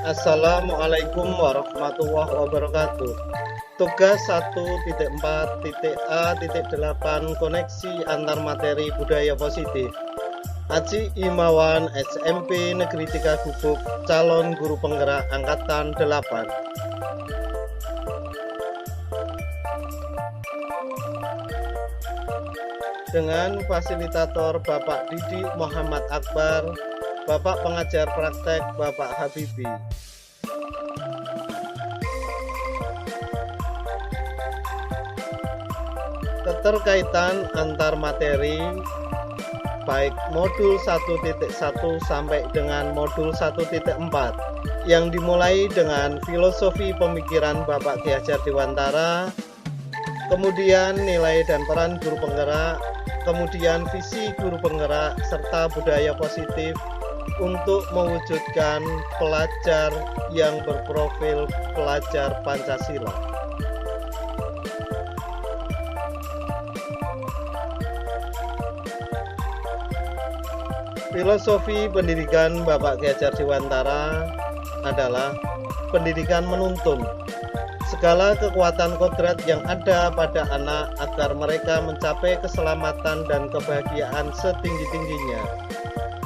Assalamualaikum warahmatullahi wabarakatuh. Tugas 1.4.A.8 Koneksi antar materi budaya positif. Aji Imawan SMP Negeri 3 Gubuk, calon guru penggerak angkatan 8. Dengan fasilitator Bapak Didi Muhammad Akbar, Bapak pengajar praktek Bapak Habibi. Keterkaitan antar materi baik modul 1.1 sampai dengan modul 1.4 yang dimulai dengan filosofi pemikiran Bapak Ki Hajar Dewantara, kemudian nilai dan peran guru penggerak, kemudian visi guru penggerak serta budaya positif untuk mewujudkan pelajar yang berprofil pelajar Pancasila. Filosofi pendidikan Bapak Ki Hajar Dewantara adalah pendidikan menuntun segala kekuatan kodrat yang ada pada anak agar mereka mencapai keselamatan dan kebahagiaan setinggi-tingginya.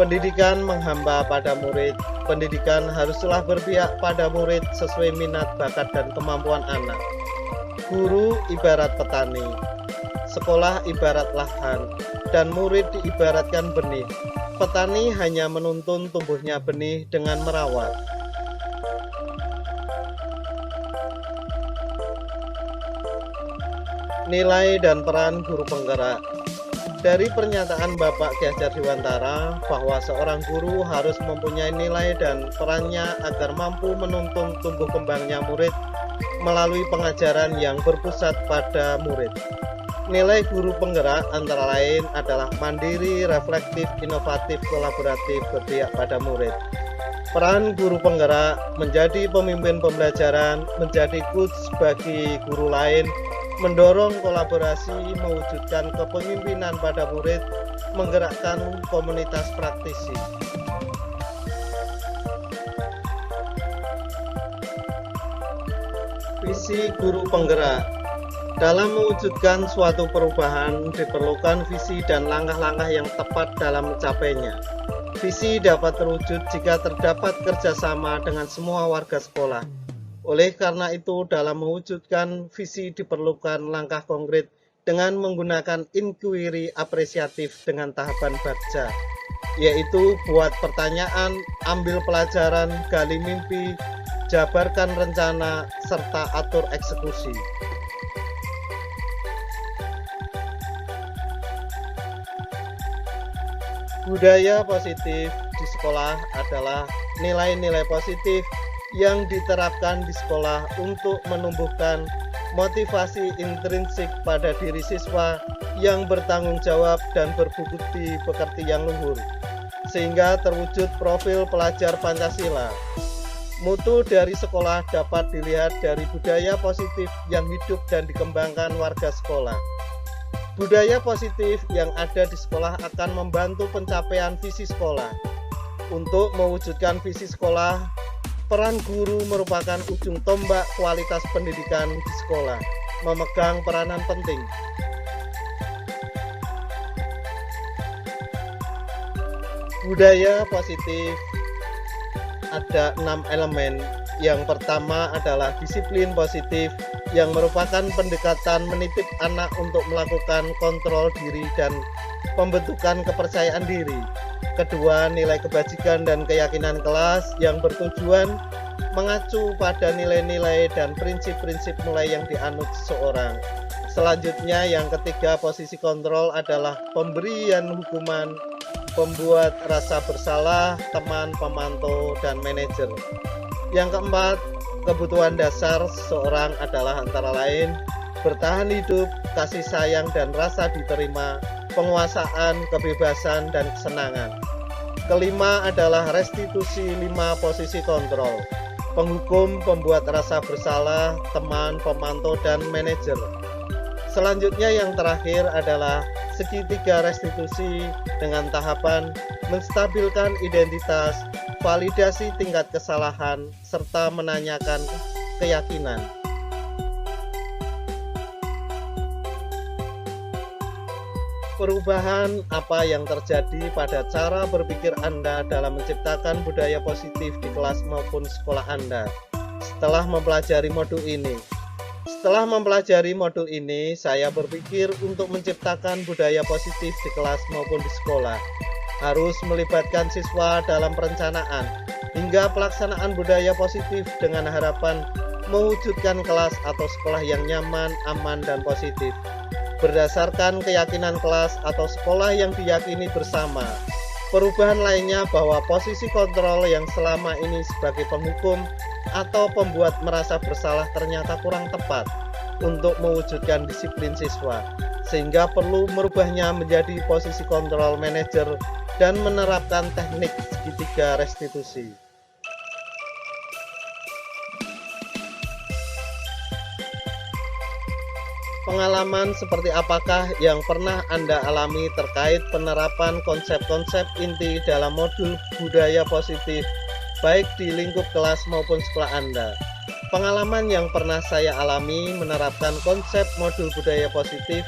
Pendidikan menghamba pada murid. Pendidikan haruslah berpihak pada murid sesuai minat, bakat, dan kemampuan anak. Guru ibarat petani, sekolah ibarat lahan, dan murid diibaratkan benih. Petani hanya menuntun tumbuhnya benih dengan merawat. Nilai dan peran guru penggerak. Dari pernyataan Bapak Ki Hajar Dewantara bahwa seorang guru harus mempunyai nilai dan perannya agar mampu menuntun tumbuh kembangnya murid melalui pengajaran yang berpusat pada murid. Nilai guru penggerak antara lain adalah mandiri, reflektif, inovatif, kolaboratif, berpihak pada murid. Peran guru penggerak menjadi pemimpin pembelajaran, menjadi coach bagi guru lain, mendorong kolaborasi, mewujudkan kepemimpinan pada murid, menggerakkan komunitas praktisi. Visi guru penggerak. Dalam mewujudkan suatu perubahan diperlukan visi dan langkah-langkah yang tepat dalam mencapainya. Visi dapat terwujud jika terdapat kerjasama dengan semua warga sekolah. Oleh karena itu, dalam mewujudkan visi diperlukan langkah konkret dengan menggunakan inquiry apresiatif dengan tahapan bagja, yaitu buat pertanyaan, ambil pelajaran, gali mimpi, jabarkan rencana, serta atur eksekusi. Budaya positif di sekolah adalah nilai-nilai positif yang diterapkan di sekolah untuk menumbuhkan motivasi intrinsik pada diri siswa yang bertanggung jawab dan berbukti pekerti yang luhur, sehingga terwujud profil pelajar Pancasila. Mutu dari sekolah dapat dilihat dari budaya positif yang hidup dan dikembangkan warga sekolah. Budaya positif yang ada di sekolah akan membantu pencapaian visi sekolah. Untuk mewujudkan visi sekolah, peran guru merupakan ujung tombak kualitas pendidikan di sekolah, memegang peranan penting. Budaya positif ada 6 elemen. Yang pertama adalah disiplin positif, yang merupakan pendekatan menitip anak untuk melakukan kontrol diri dan pembentukan kepercayaan diri. Kedua, nilai kebajikan dan keyakinan kelas yang bertujuan mengacu pada nilai-nilai dan prinsip-prinsip mulai yang dianut seseorang. Selanjutnya, yang ketiga, posisi kontrol adalah pemberian hukuman, pembuat rasa bersalah, teman, pemantau, dan manajer. Yang keempat, kebutuhan dasar seseorang adalah antara lain bertahan hidup, kasih sayang dan rasa diterima, penguasaan, kebebasan, dan kesenangan. Kelima adalah restitusi 5 posisi kontrol, penghukum, pembuat rasa bersalah, teman, pemantau, dan manajer. Selanjutnya yang terakhir adalah segitiga restitusi dengan tahapan menstabilkan identitas, validasi tingkat kesalahan, serta menanyakan keyakinan. Perubahan apa yang terjadi pada cara berpikir Anda dalam menciptakan budaya positif di kelas maupun sekolah Anda setelah mempelajari modul ini? Setelah mempelajari modul ini, saya berpikir untuk menciptakan budaya positif di kelas maupun di sekolah harus melibatkan siswa dalam perencanaan hingga pelaksanaan budaya positif dengan harapan mewujudkan kelas atau sekolah yang nyaman, aman, dan positif berdasarkan keyakinan kelas atau sekolah yang diyakini bersama. Perubahan lainnya bahwa posisi kontrol yang selama ini sebagai penghukum atau pembuat merasa bersalah ternyata kurang tepat untuk mewujudkan disiplin siswa, sehingga perlu merubahnya menjadi posisi kontrol manajer dan menerapkan teknik segitiga restitusi. Pengalaman seperti apakah yang pernah Anda alami terkait penerapan konsep-konsep inti dalam modul budaya positif, baik di lingkup kelas maupun sekolah Anda? Pengalaman yang pernah saya alami menerapkan konsep modul budaya positif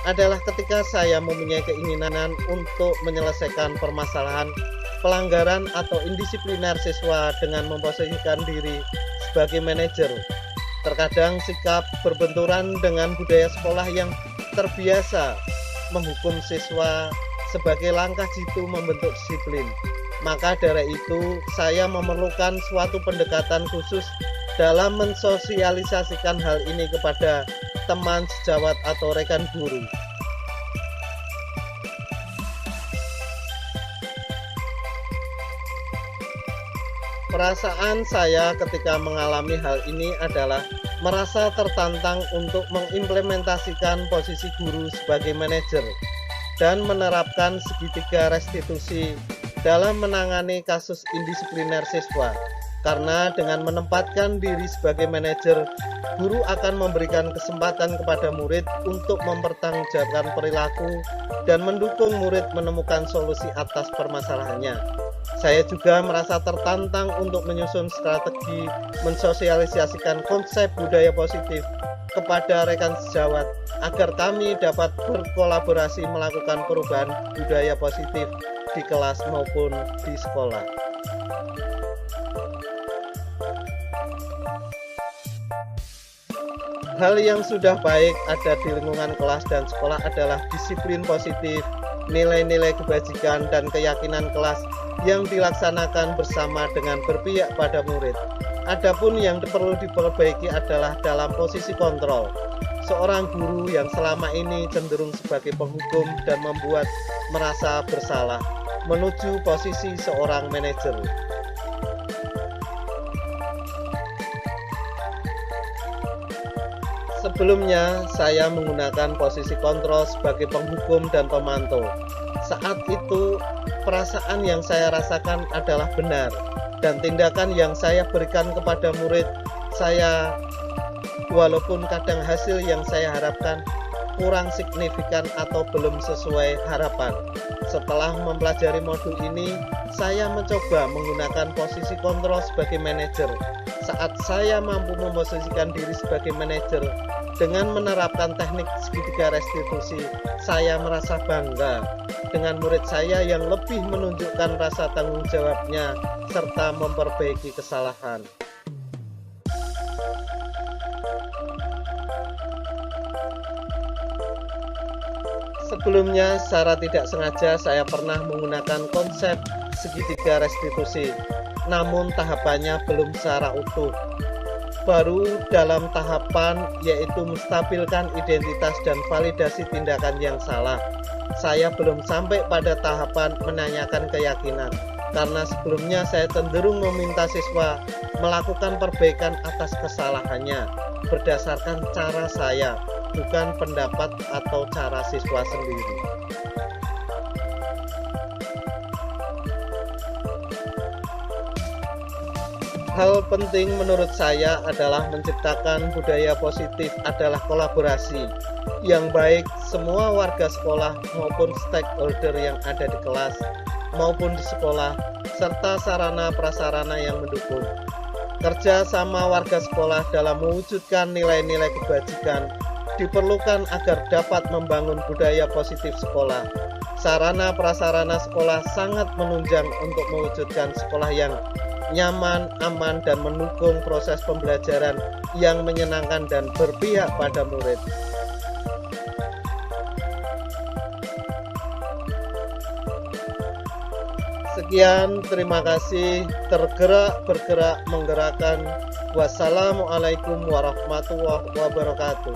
adalah ketika saya mempunyai keinginan untuk menyelesaikan permasalahan pelanggaran atau indisipliner siswa dengan memposisikan diri sebagai manajer. Terkadang sikap berbenturan dengan budaya sekolah yang terbiasa menghukum siswa sebagai langkah jitu membentuk disiplin. Maka dari itu, saya memerlukan suatu pendekatan khusus dalam mensosialisasikan hal ini kepada teman sejawat atau rekan guru. Perasaan saya ketika mengalami hal ini adalah merasa tertantang untuk mengimplementasikan posisi guru sebagai manajer dan menerapkan segitiga restitusi dalam menangani kasus indisipliner siswa. Karena dengan menempatkan diri sebagai manajer, guru akan memberikan kesempatan kepada murid untuk mempertanggungjawabkan perilaku dan mendukung murid menemukan solusi atas permasalahannya. Saya juga merasa tertantang untuk menyusun strategi mensosialisasikan konsep budaya positif kepada rekan sejawat agar kami dapat berkolaborasi melakukan perubahan budaya positif di kelas maupun di sekolah. Hal yang sudah baik ada di lingkungan kelas dan sekolah adalah disiplin positif, nilai-nilai kebajikan, dan keyakinan kelas yang dilaksanakan bersama dengan berpihak pada murid. Adapun yang perlu diperbaiki adalah dalam posisi kontrol. Seorang guru yang selama ini cenderung sebagai penghukum dan membuat merasa bersalah menuju posisi seorang manajer. Sebelumnya, saya menggunakan posisi kontrol sebagai penghukum dan pemantau. Saat itu, perasaan yang saya rasakan adalah benar, dan tindakan yang saya berikan kepada murid saya, walaupun kadang hasil yang saya harapkan kurang signifikan atau belum sesuai harapan. Setelah mempelajari modul ini, saya mencoba menggunakan posisi kontrol sebagai manajer. Saat saya mampu memposisikan diri sebagai manajer dengan menerapkan teknik segitiga restitusi, saya merasa bangga dengan murid saya yang lebih menunjukkan rasa tanggung jawabnya serta memperbaiki kesalahan. Sebelumnya, secara tidak sengaja saya pernah menggunakan konsep segitiga restitusi, namun tahapannya belum secara utuh. Baru dalam tahapan yaitu menstabilkan identitas dan validasi tindakan yang salah. Saya belum sampai pada tahapan menanyakan keyakinan, karena sebelumnya saya cenderung meminta siswa melakukan perbaikan atas kesalahannya berdasarkan cara saya, bukan pendapat atau cara siswa sendiri. Hal penting menurut saya adalah menciptakan budaya positif adalah kolaborasi, yang baik semua warga sekolah maupun stakeholder yang ada di kelas maupun di sekolah, serta sarana prasarana yang mendukung. Kerja sama warga sekolah dalam mewujudkan nilai-nilai kebajikan diperlukan agar dapat membangun budaya positif sekolah. Sarana prasarana sekolah sangat menunjang untuk mewujudkan sekolah yang nyaman, aman, dan mendukung proses pembelajaran yang menyenangkan dan berpihak pada murid. Sekian, terima kasih. Tergerak, bergerak, menggerakkan. Wassalamualaikum warahmatullahi wabarakatuh.